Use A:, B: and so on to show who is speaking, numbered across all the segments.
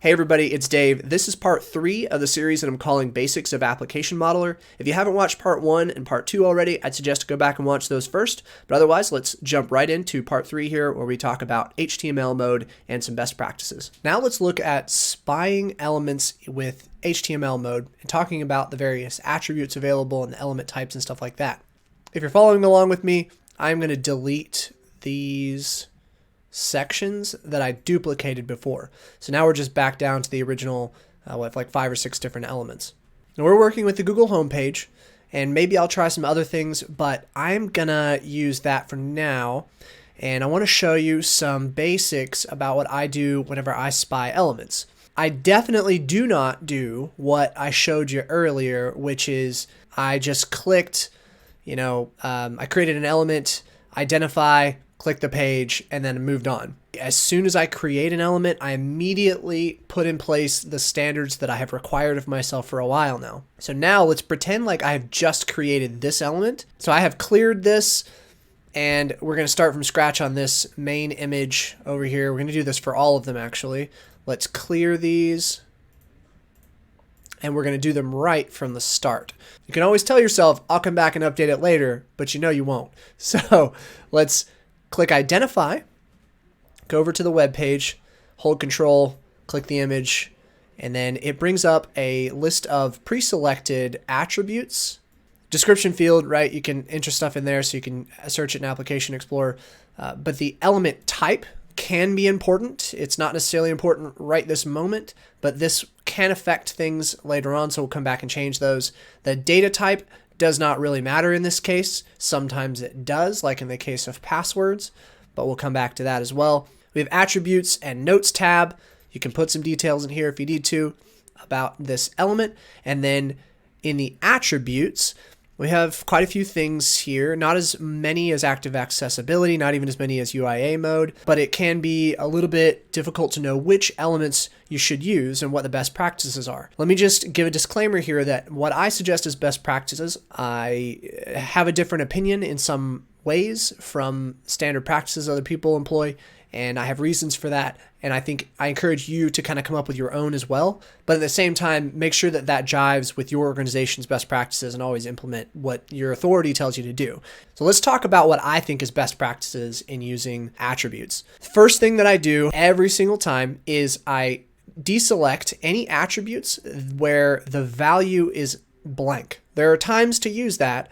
A: Hey everybody, it's Dave. This is part 3 of the series that I'm calling Basics of Application Modeler. If you haven't watched part 1 and part 2 already, I'd suggest to go back and watch those first. But otherwise, let's jump right into part 3 here, where we talk about HTML mode and some best practices. Now let's look at spying elements with HTML mode and talking about the various attributes available and the element types and stuff like that. If you're following along with me, I'm going to delete these sections that I duplicated before. So now we're just back down to the original, like 5 or 6 different elements. Now we're working with the Google homepage, and maybe I'll try some other things, but I'm gonna use that for now. And I want to show you some basics about what I do whenever I spy elements. I definitely do not do what I showed you earlier, which is I just clicked, I created an element, identify, click the page, and then moved on. As soon as I create an element, I immediately put in place the standards that I have required of myself for a while now. So now let's pretend like I have just created this element. So I have cleared this, and we're going to start from scratch on this main image over here. We're going to do this for all of them, actually. Let's clear these, and we're going to do them right from the start. You can always tell yourself, I'll come back and update it later, but you know you won't. So let's click identify, go over to the web page, hold control, click the image, and then it brings up a list of pre-selected attributes. Description field, right? You can enter stuff in there so you can search it in Application Explorer. But the element type can be important. It's not necessarily important right this moment, but this can affect things later on, so we'll come back and change those. The data type does not really matter in this case. Sometimes it does, like in the case of passwords, but we'll come back to that as well. We have attributes and notes tab. You can put some details in here if you need to about this element. And then in the attributes, we have quite a few things here, not as many as active accessibility, not even as many as UIA mode, but it can be a little bit difficult to know which elements you should use and what the best practices are. Let me just give a disclaimer here that what I suggest as best practices, I have a different opinion in some ways from standard practices other people employ, and I have reasons for that, and I think I encourage you to kind of come up with your own as well. But at the same time, make sure that that jives with your organization's best practices and always implement what your authority tells you to do. So let's talk about what I think is best practices in using attributes. First thing that I do every single time is I deselect any attributes where the value is blank. There are times to use that,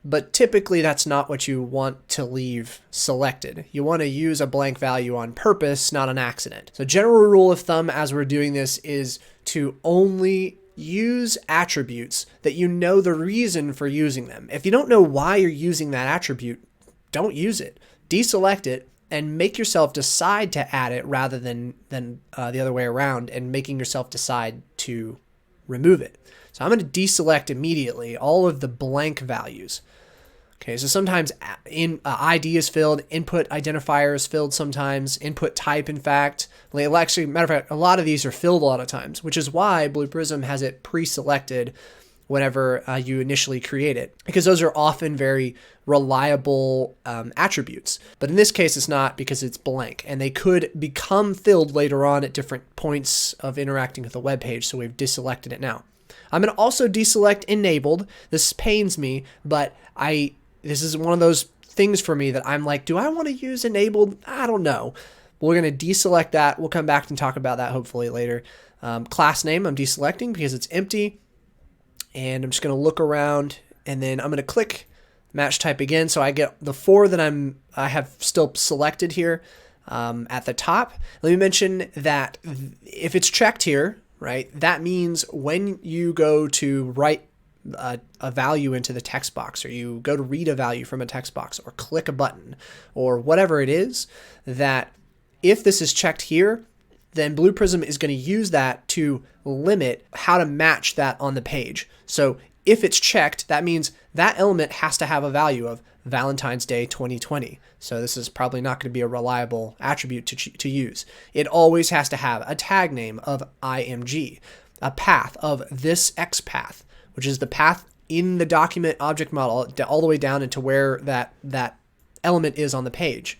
A: but typically that's not what you want to leave selected. You want to use a blank value on purpose, not an accident. So general rule of thumb as we're doing this is to only use attributes that you know the reason for using them. If you don't know why you're using that attribute, don't use it. Deselect it and make yourself decide to add it rather than the other way around and making yourself decide to remove it. So I'm going to deselect immediately all of the blank values. Okay, so sometimes ID is filled, input identifier is filled sometimes, input type, in fact. Actually, matter of fact, a lot of these are filled a lot of times, which is why Blue Prism has it pre-selected whenever you initially create it, because those are often very reliable attributes. But in this case, it's not, because it's blank, and they could become filled later on at different points of interacting with the web page, so we've deselected it now. I'm going to also deselect enabled. This pains me, but this is one of those things for me that I'm like, do I want to use enabled? I don't know. We're going to deselect that. We'll come back and talk about that hopefully later. Class name I'm deselecting because it's empty. And I'm just going to look around, and then I'm going to click match type again. So I get the 4 that I have still selected here at the top. Let me mention that if it's checked here, right, that means when you go to write a value into the text box, or you go to read a value from a text box, or click a button, or whatever it is, that if this is checked here, then Blue Prism is going to use that to limit how to match that on the page. So if it's checked, that means that element has to have a value of Valentine's Day 2020. So this is probably not going to be a reliable attribute to use. It always has to have a tag name of IMG, a path of this X path, which is the path in the document object model all the way down into where that element is on the page.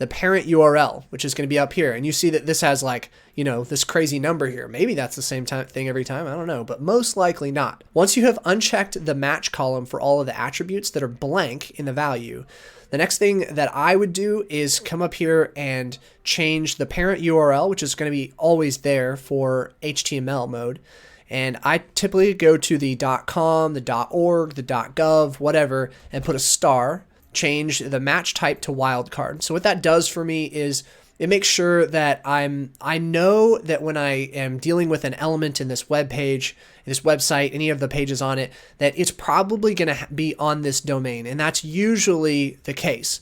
A: the parent URL, which is going to be up here. And you see that this has like, you know, this crazy number here. Maybe that's the same thing every time. I don't know, but most likely not. Once you have unchecked the match column for all of the attributes that are blank in the value, the next thing that I would do is come up here and change the parent URL, which is going to be always there for HTML mode. And I typically go to the .com, the .org, the .gov, whatever, and put a star, change the match type to wildcard. So what that does for me is it makes sure that I know that when I am dealing with an element in this web page, this website, any of the pages on it, that it's probably going to be on this domain. And that's usually the case.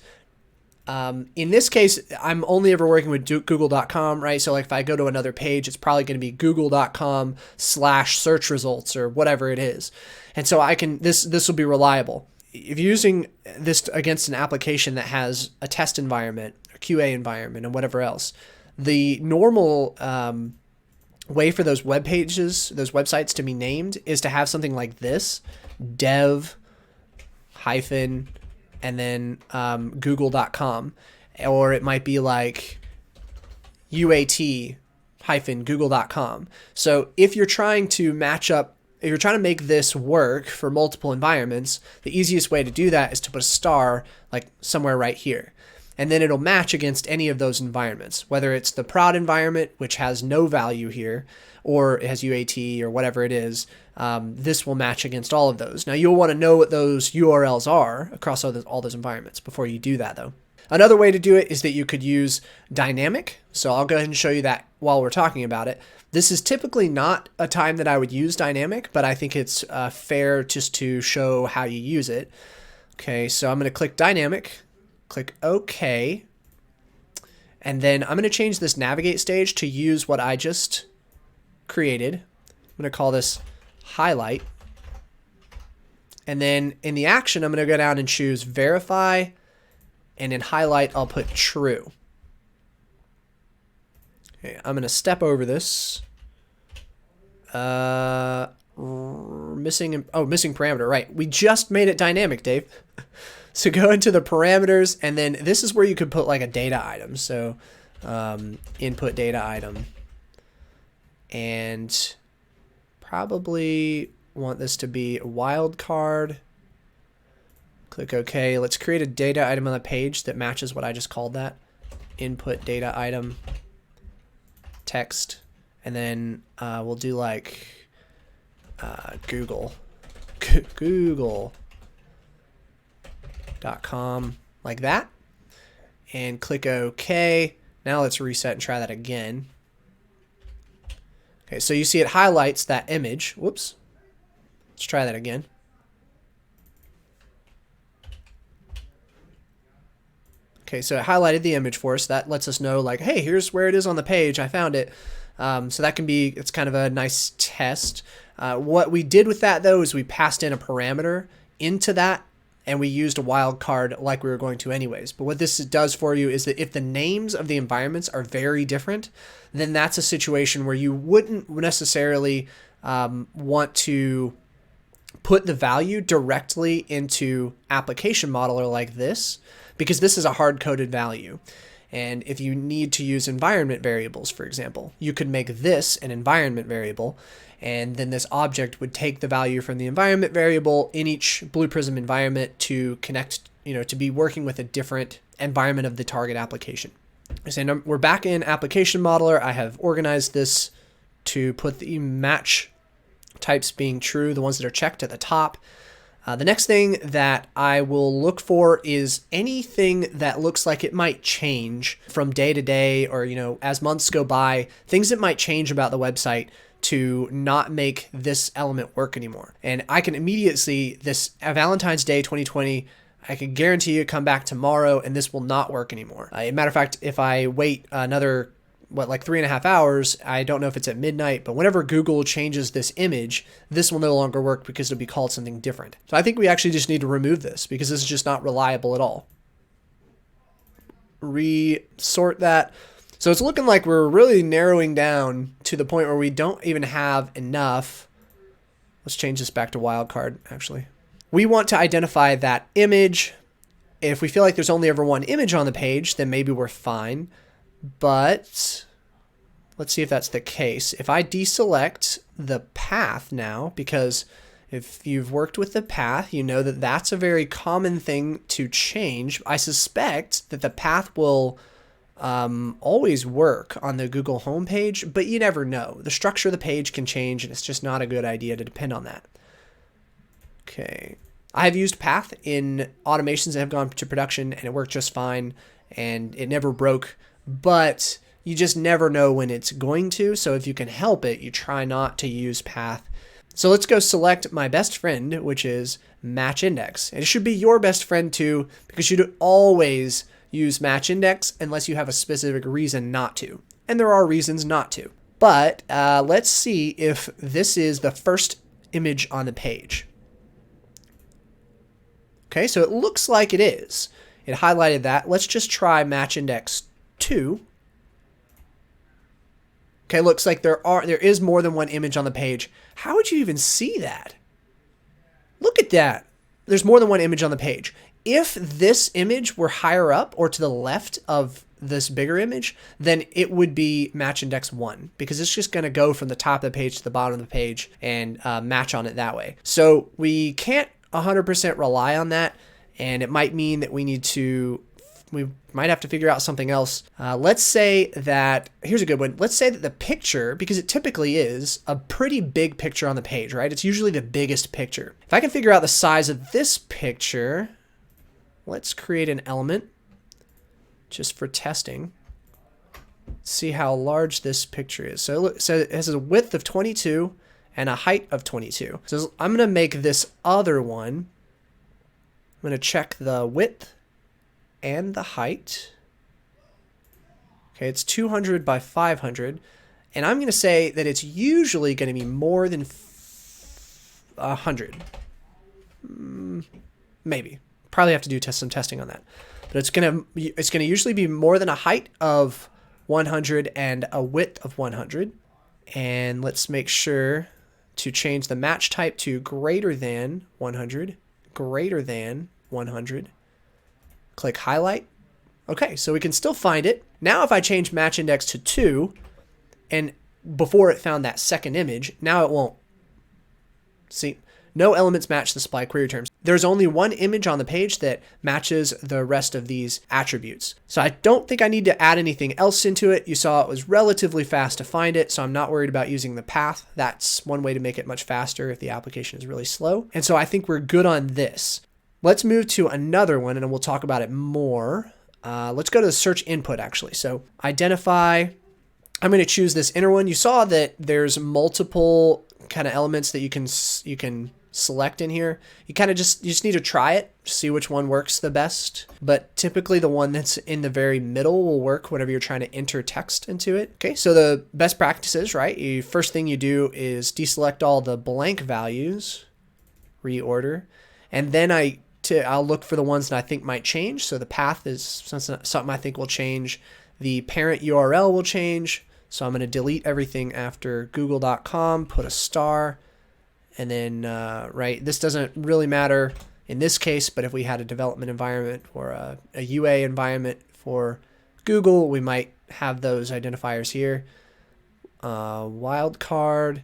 A: In this case, I'm only ever working with google.com, right? So like if I go to another page, it's probably going to be google.com/search results or whatever it is. And so I can, this will be reliable. If you're using this against an application that has a test environment, a QA environment, and whatever else, the normal way for those web pages, those websites to be named is to have something like this, dev hyphen and then google.com, or it might be like uat-google.com. So if you're trying to match up, if you're trying to make this work for multiple environments, the easiest way to do that is to put a star like somewhere right here. And then it'll match against any of those environments, whether it's the prod environment, which has no value here, or it has UAT or whatever it is. This will match against all of those. Now you'll want to know what those URLs are across all those environments before you do that though. Another way to do it is that you could use dynamic. So I'll go ahead and show you that while we're talking about it. This is typically not a time that I would use dynamic, but I think it's fair just to show how you use it. Okay, so I'm going to click dynamic, click OK, and then I'm going to change this navigate stage to use what I just created. I'm going to call this highlight. And then in the action, I'm going to go down and choose verify, and in highlight, I'll put true. Okay, I'm going to step over this. Missing parameter, right. We just made it dynamic, Dave. So go into the parameters, and then this is where you could put like a data item. So input data item. And probably want this to be a wildcard. Click OK. Let's create a data item on the page that matches what I just called that. Input data item text. And then we'll do like Google.com like that. And click OK. Now let's reset and try that again. Okay, so you see it highlights that image. Whoops. Let's try that again. Okay, so it highlighted the image for us. That lets us know like, hey, here's where it is on the page. I found it. So that can be, it's kind of a nice test. What we did with that though is we passed in a parameter into that, and we used a wildcard like we were going to anyways. But what this does for you is that if the names of the environments are very different, then that's a situation where you wouldn't necessarily want to put the value directly into application modeler like this, because this is a hard-coded value. And if you need to use environment variables, for example, you could make this an environment variable, and then this object would take the value from the environment variable in each Blue Prism environment to connect, to be working with a different environment of the target application. So we're back in application modeler. I have organized this to put the match types being true, the ones that are checked at the top. The next thing that I will look for is anything that looks like it might change from day to day, or as months go by, things that might change about the website to not make this element work anymore. And I can immediately see this Valentine's Day 2020, I can guarantee you come back tomorrow and this will not work anymore. Matter of fact, if I wait another, like 3.5 hours, I don't know if it's at midnight, but whenever Google changes this image, this will no longer work because it'll be called something different. So I think we actually just need to remove this because this is just not reliable at all. Resort that. So it's looking like we're really narrowing down to the point where we don't even have enough. Let's change this back to wildcard, actually. We want to identify that image, If we feel like there's only ever one image on the page, then maybe we're fine. But let's see if that's the case. If I deselect the path now, because if you've worked with the path, you know that that's a very common thing to change. I suspect that the path will always work on the Google homepage, but you never know. The structure of the page can change, and it's just not a good idea to depend on that. Okay. I've used path in automations that have gone to production, and it worked just fine, and it never broke, but you just never know when it's going to. So if you can help it, you try not to use path. So let's go select my best friend, which is match index. And it should be your best friend too, because you'd always use match index unless you have a specific reason not to. And there are reasons not to. But let's see if this is the first image on the page. Okay, so it looks like it is. It highlighted that. Let's just try match index 2. Okay, looks like there is more than one image on the page. How would you even see that? Look at that. There's more than one image on the page. If this image were higher up or to the left of this bigger image, then it would be match index 1, because it's just going to go from the top of the page to the bottom of the page and match on it that way. So we can't 100% rely on that, and it might mean that we might have to figure out something else. Let's say that, here's a good one. Let's say that the picture, because it typically is a pretty big picture on the page, right? It's usually the biggest picture. If I can figure out the size of this picture, let's create an element just for testing. See how large this picture is. So it has a width of 22 and a height of 22. So I'm going to make this other one. I'm going to check the width and the height. Okay, it's 200 by 500. And I'm going to say that it's usually going to be more than 100. Maybe. Probably have to do some testing on that. But it's going to usually be more than a height of 100 and a width of 100. And let's make sure to change the match type to greater than 100, greater than 100. Click highlight. Okay, so we can still find it. Now if I change match index to 2, and before it found that second image, now it won't. See, no elements match the supply query terms. There's only one image on the page that matches the rest of these attributes. So I don't think I need to add anything else into it. You saw it was relatively fast to find it, so I'm not worried about using the path. That's one way to make it much faster if the application is really slow. And so I think we're good on this. Let's move to another one, and we'll talk about it more. Let's go to the search input, actually. So identify. I'm going to choose this inner one. You saw that there's multiple kind of elements that you can select in here. You just need to try it, see which one works the best. But typically the one that's in the very middle will work whenever you're trying to enter text into it. Okay, so the best practices, right? First thing you do is deselect all the blank values, reorder, and then I'll look for the ones that I think might change. So the path is something I think will change. The parent URL will change. So I'm going to delete everything after google.com, put a star, and then, right, this doesn't really matter in this case, but if we had a development environment or a UA environment for Google, we might have those identifiers here. Wildcard,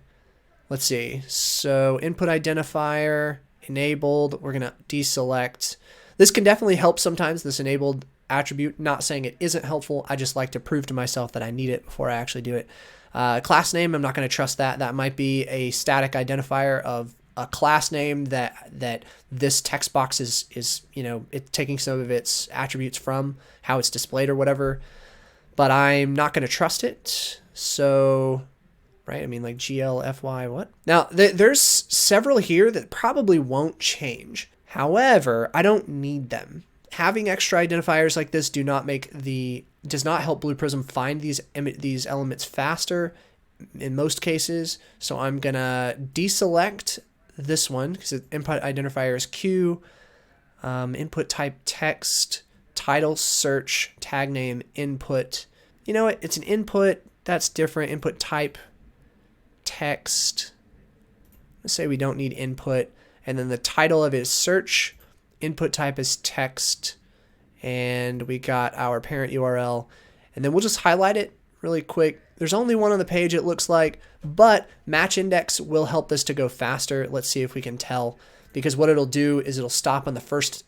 A: let's see. So input identifier, enabled, we're going to deselect. This can definitely help sometimes, this enabled attribute. Not saying it isn't helpful. I just like to prove to myself that I need it before I actually do it. Class name, I'm not going to trust that. That might be a static identifier of a class name that this text box is it's taking some of its attributes from, how it's displayed or whatever. But I'm not going to trust it. So, right, I mean like GLFY, what? Now, there's several here that probably won't change. However, I don't need them. Having extra identifiers like this does not help Blue Prism find these elements faster in most cases. So I'm gonna deselect this one because the input identifier is Q, input type text, title search, tag name input. You know what? It's an input. That's different. Input type text. Let's say we don't need input, and then the title of it is search. Input type is text. and we got our parent URL, and then we'll just highlight it really quick. There's only one on the page, it looks like, but match index will help this to go faster. Let's see if we can tell, because what it'll do is it'll stop on the first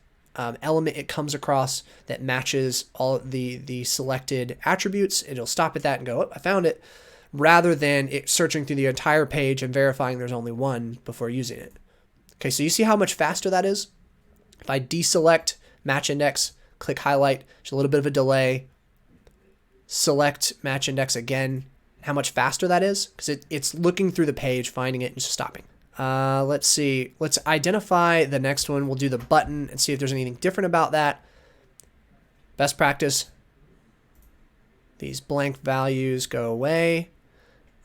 A: element it comes across that matches all the selected attributes. It'll stop at that and go, oh, I found it, rather than it searching through the entire page and verifying there's only one before using it. Okay, so you see how much faster that is? If I deselect match index, click highlight, there's a little bit of a delay, select match index again, how much faster that is, because it's looking through the page, finding it, and just stopping. Let's see. Let's identify the next one. We'll do the button and see if there's anything different about that. Best practice. These blank values go away.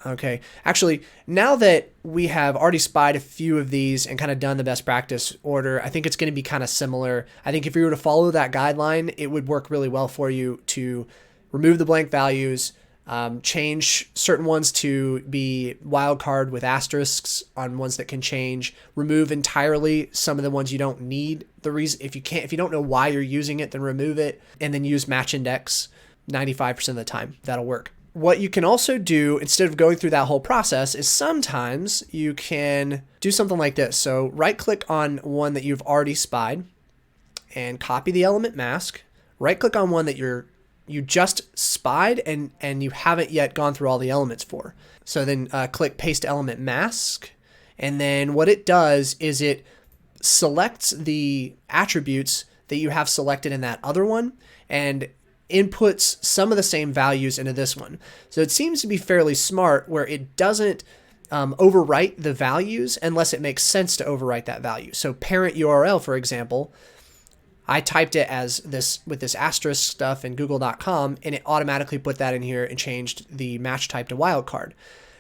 A: Okay. Actually, now that we have already spied a few of these and kind of done the best practice order, I think it's going to be kind of similar. I think if you were to follow that guideline, it would work really well for you to remove the blank values, change certain ones to be wildcard with asterisks on ones that can change, remove entirely some of the ones you don't need. The reason, if you don't know why you're using it, then remove it, and then use match index 95% of the time. That'll work. What you can also do instead of going through that whole process is sometimes you can do something like this. So right click on one that you've already spied and copy the element mask. Right click on one that you just spied and you haven't yet gone through all the elements for. So then click paste element mask, and then what it does is it selects the attributes that you have selected in that other one and inputs some of the same values into this one. So it seems to be fairly smart where it doesn't overwrite the values unless it makes sense to overwrite that value. So parent URL, for example, I typed it as this with this asterisk stuff in google.com, and it automatically put that in here and changed the match type to wildcard.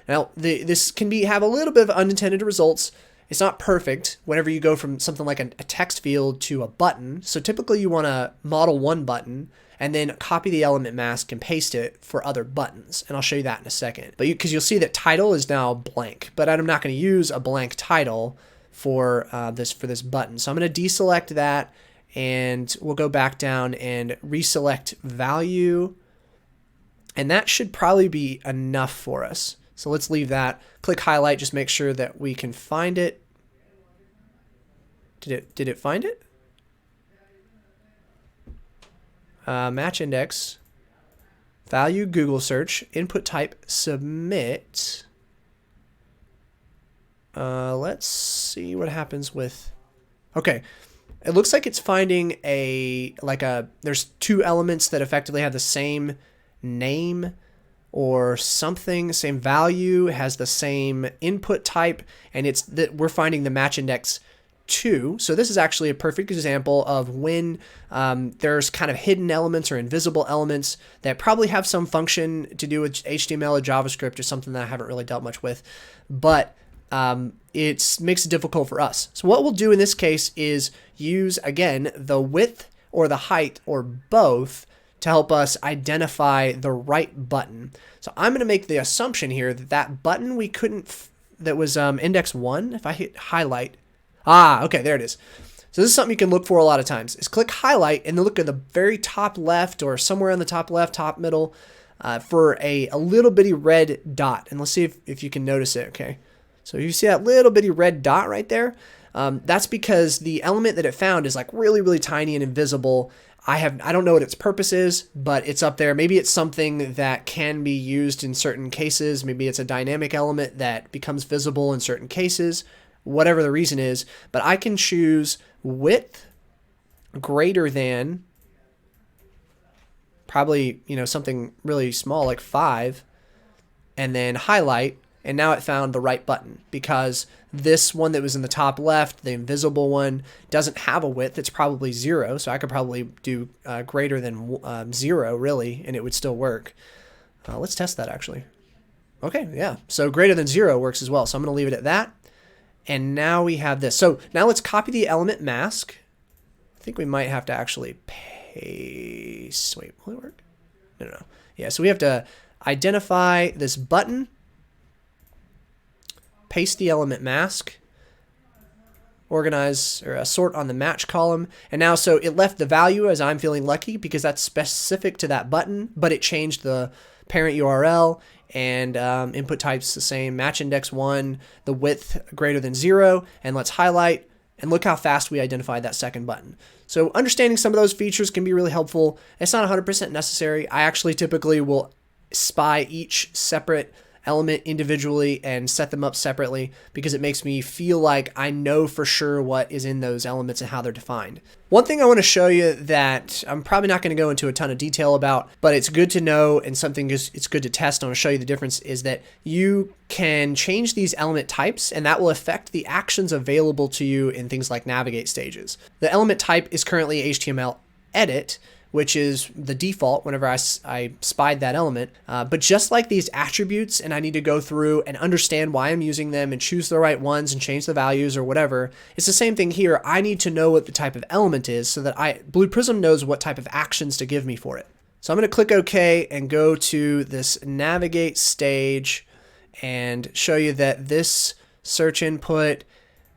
A: Now, this can have a little bit of unintended results. It's not perfect whenever you go from something like a text field to a button. So typically you want to model one button and then copy the element mask and paste it for other buttons. And I'll show you that in a second. But because you'll see that title is now blank, but I'm not going to use a blank title for this button. So I'm going to deselect that, and we'll go back down and reselect value. And that should probably be enough for us. So let's leave that. Click highlight, just make sure that we can find it. Did it find it? Match index, value Google search, input type submit. Let's see what happens with, okay. It looks like it's finding there's two elements that effectively have the same name or something, same value, has the same input type, and it's that we're finding the match index 2. So this is actually a perfect example of when there's kind of hidden elements or invisible elements that probably have some function to do with HTML or JavaScript or something that I haven't really dealt much with, but it makes it difficult for us. So what we'll do in this case is use, again, the width or the height or both to help us identify the right button. So I'm going to make the assumption here that that button we couldn't, that was index 1, if I hit highlight, okay, there it is. So this is something you can look for a lot of times, is click highlight and then look at the very top left or somewhere on the top left, top middle, for a little bitty red dot. And let's see if you can notice it, okay? So you see that little bitty red dot right there? That's because the element that it found is like really, really tiny and invisible. I don't know what its purpose is, but it's up there. Maybe it's something that can be used in certain cases. Maybe it's a dynamic element that becomes visible in certain cases, whatever the reason is. But I can choose width greater than probably, something really small like 5, and then highlight. And now it found the right button because this one that was in the top left, the invisible one, doesn't have a width. It's probably 0. So I could probably do greater than 0 really, and it would still work. Let's test that actually. Okay, yeah. So greater than 0 works as well. So I'm going to leave it at that. And now we have this. So now let's copy the element mask. I think we might have to actually paste. Wait, will it work? No. Yeah, so we have to identify this button. Paste the element mask. organize or sort on the match column. And now, so it left the value as I'm feeling lucky because that's specific to that button, but it changed the parent URL and input type's the same, match index 1, the width greater than 0, and let's highlight, and look how fast we identified that second button. So understanding some of those features can be really helpful. It's not 100% necessary. I actually typically will spy each separate element individually and set them up separately because it makes me feel like I know for sure what is in those elements and how they're defined. One thing I want to show you that I'm probably not going to go into a ton of detail about, but it's good to know and something it's good to test. I want to show you the difference is that you can change these element types and that will affect the actions available to you in things like navigate stages. The element type is currently HTML edit, which is the default whenever I spied that element. But just like these attributes, and I need to go through and understand why I'm using them and choose the right ones and change the values or whatever, it's the same thing here. I need to know what the type of element is so that Blue Prism knows what type of actions to give me for it. So I'm going to click OK and go to this navigate stage and show you that this search input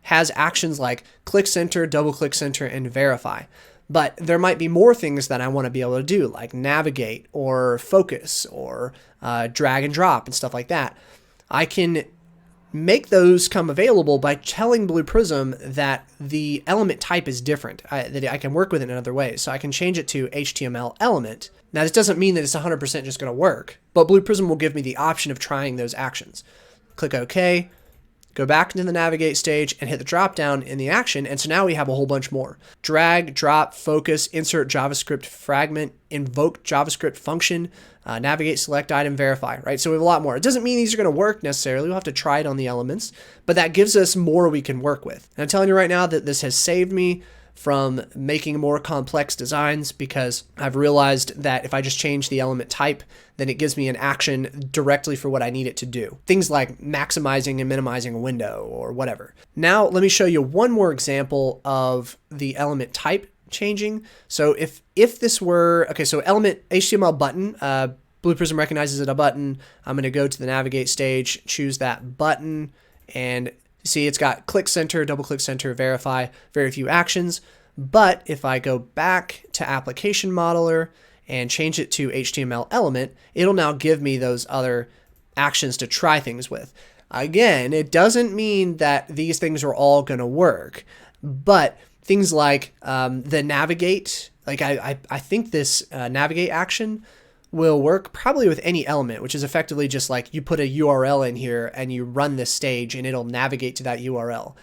A: has actions like click center, double click center, and verify. But there might be more things that I want to be able to do, like navigate or focus or drag and drop and stuff like that. I can make those come available by telling Blue Prism that the element type is different, that I can work with it in other ways. So I can change it to HTML element. Now, this doesn't mean that it's 100% just going to work, but Blue Prism will give me the option of trying those actions. Click OK. Go back into the navigate stage and hit the drop down in the action. And so now we have a whole bunch more. Drag, drop, focus, insert JavaScript fragment, invoke JavaScript function, navigate, select item, verify, right? So we have a lot more. It doesn't mean these are going to work necessarily. We'll have to try it on the elements, but that gives us more we can work with. And I'm telling you right now that this has saved me from making more complex designs because I've realized that if I just change the element type, then it gives me an action directly for what I need it to do. Things like maximizing and minimizing a window or whatever. Now, let me show you one more example of the element type changing. So if this were, okay, so element HTML button, Blue Prism recognizes it a button. I'm going to go to the navigate stage, choose that button, and see, it's got click center, double click center, verify, very few actions. But if I go back to application modeler and change it to HTML element, it'll now give me those other actions to try things with. Again, it doesn't mean that these things are all going to work, but things like the navigate, like I think this navigate action will work probably with any element, which is effectively just like you put a URL in here and you run this stage and it'll navigate to that URL.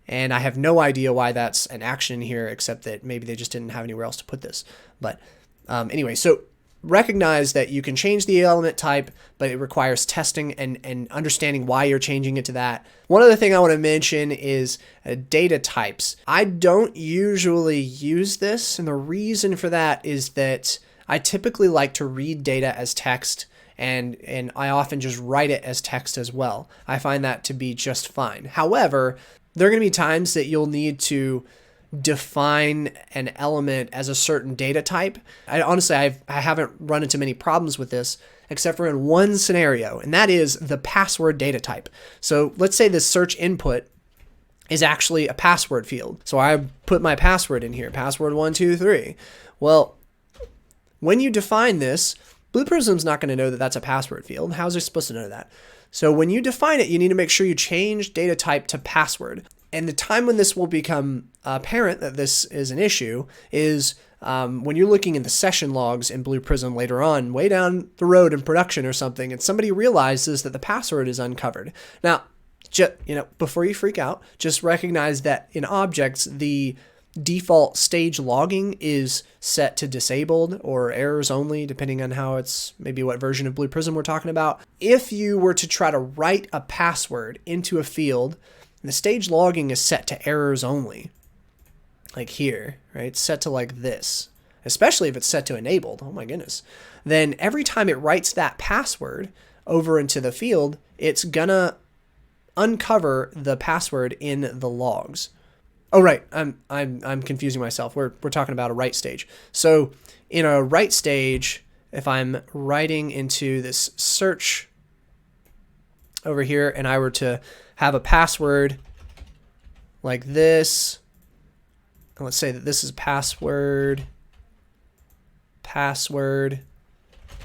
A: And I have no idea why that's an action here, except that maybe they just didn't have anywhere else to put this. But anyway, so recognize that you can change the element type, but it requires testing and understanding why you're changing it to that. One other thing I want to mention is data types. I don't usually use this, and the reason for that is that I typically like to read data as text, and I often just write it as text as well. I find that to be just fine. However, there are going to be times that you'll need to define an element as a certain data type. Honestly, I haven't run into many problems with this, except for in one scenario, and that is the password data type. So let's say this search input is actually a password field. So I put my password in here, password 123. Well, when you define this, Blue Prism's not going to know that that's a password field. How is it supposed to know that? So when you define it, you need to make sure you change data type to password. And the time when this will become apparent that this is an issue is when you're looking in the session logs in Blue Prism later on, way down the road in production or something, and somebody realizes that the password is uncovered. Now, before you freak out, just recognize that in objects, the default stage logging is set to disabled or errors only, depending on how it's maybe what version of Blue Prism we're talking about. If you were to try to write a password into a field, the stage logging is set to errors only, like here, right? It's set to like this, especially if it's set to enabled. Oh my goodness. Then every time it writes that password over into the field, it's gonna uncover the password in the logs. Oh, right. I'm confusing myself. We're talking about a write stage. So in a write stage, if I'm writing into this search over here and I were to have a password like this. And let's say that this is password,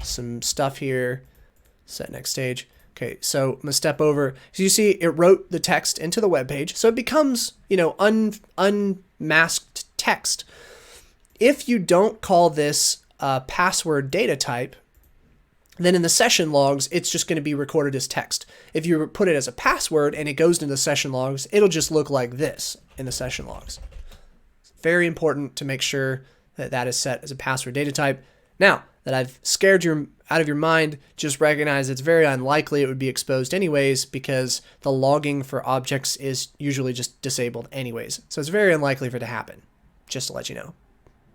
A: some stuff here, set next stage. Okay, so I'm gonna step over. So you see it wrote the text into the web page. So it becomes, you know, unmasked text. If you don't call this a password data type, then in the session logs, it's just going to be recorded as text. If you put it as a password and it goes into the session logs, it'll just look like this in the session logs. It's very important to make sure that that is set as a password data type. Now that I've scared you out of your mind, just recognize it's very unlikely it would be exposed anyways, because the logging for objects is usually just disabled anyways. So it's very unlikely for it to happen, just to let you know.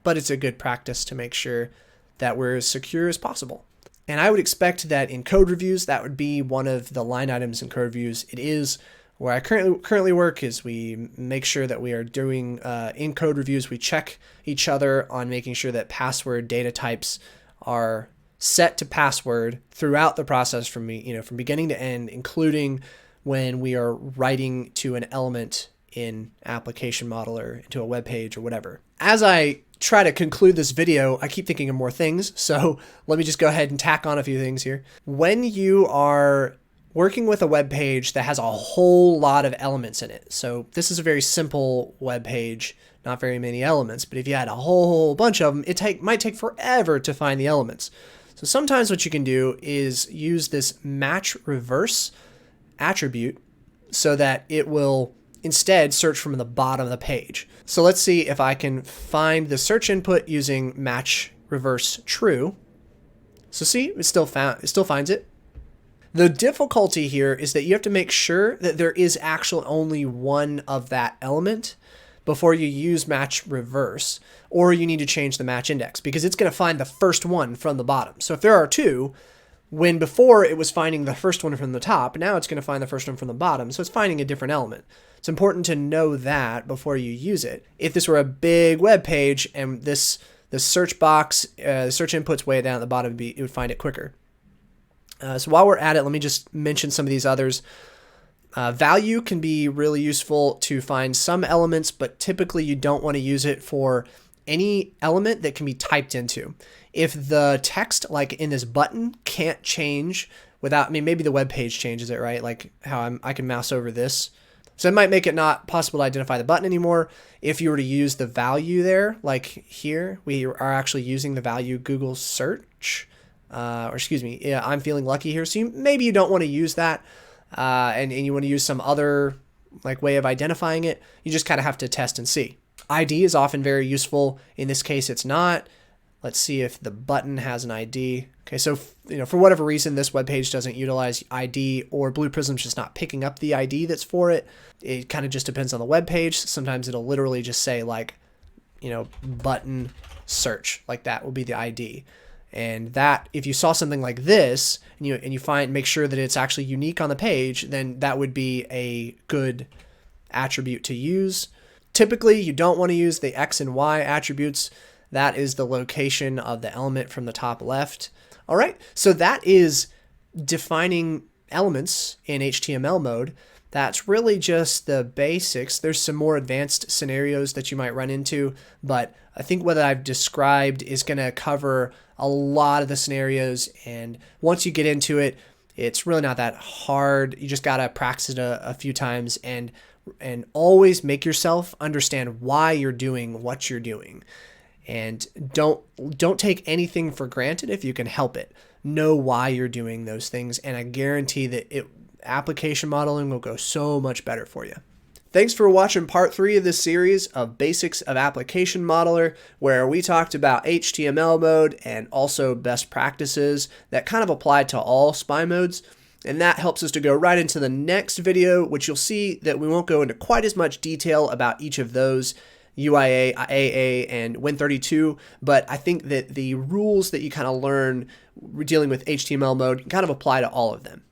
A: But it's a good practice to make sure that we're as secure as possible. And I would expect that in code reviews, that would be one of the line items in code reviews. It is where I currently work, is we make sure that we are doing in code reviews, we check each other on making sure that password data types are set to password throughout the process from beginning to end, including when we are writing to an element in application modeler, into a web page or whatever. As I try to conclude this video, I keep thinking of more things, so let me just go ahead and tack on a few things here. When you are working with a web page that has a whole lot of elements in it, so this is a very simple web page, not very many elements, but if you had a whole bunch of them, it might take forever to find the elements. So sometimes what you can do is use this match reverse attribute so that it will instead search from the bottom of the page. So let's see if I can find the search input using match reverse true. So see, it still finds it. The difficulty here is that you have to make sure that there is actually only one of that element before you use match reverse, or you need to change the match index because it's going to find the first one from the bottom. So if there are two, when before it was finding the first one from the top, now it's going to find the first one from the bottom. So it's finding a different element. It's important to know that before you use it. If this were a big web page and the search box, search input's way down at the bottom, it would find it quicker. So while we're at it, let me just mention some of these others. Value can be really useful to find some elements, but typically you don't want to use it for any element that can be typed into. If the text, like in this button, can't change without, maybe the web page changes it, right? Like how I can mouse over this. So it might make it not possible to identify the button anymore. If you were to use the value there, like here, we are actually using the value Google search, I'm feeling lucky here. So maybe you don't want to use that. And you want to use some other way of identifying it. You just kind of have to test and see. ID is often very useful. In this case, it's not. Let's see if the button has an ID. Okay, so for whatever reason, this web page doesn't utilize ID, or Blue Prism's just not picking up the ID that's for it. It kind of just depends on the web page. Sometimes it'll literally just say button search, like that will be the ID. And that, if you saw something like this and you make sure that it's actually unique on the page, then that would be a good attribute to use. Typically, you don't want to use the X and Y attributes. That is the location of the element from the top left. All right, so that is defining elements in HTML mode. That's really just the basics. There's some more advanced scenarios that you might run into, but I think what I've described is going to cover a lot of the scenarios, and once you get into it, it's really not that hard. You just got to practice it a few times and always make yourself understand why you're doing what you're doing. And don't take anything for granted if you can help it. Know why you're doing those things, and I guarantee that application modeling will go so much better for you. Thanks for watching part 3 of this series of Basics of Application Modeler, where we talked about HTML mode and also best practices that kind of apply to all SPI modes. And that helps us to go right into the next video, which you'll see that we won't go into quite as much detail about each of those, UIA, AA, and Win32, but I think that the rules that you kind of learn dealing with HTML mode kind of apply to all of them.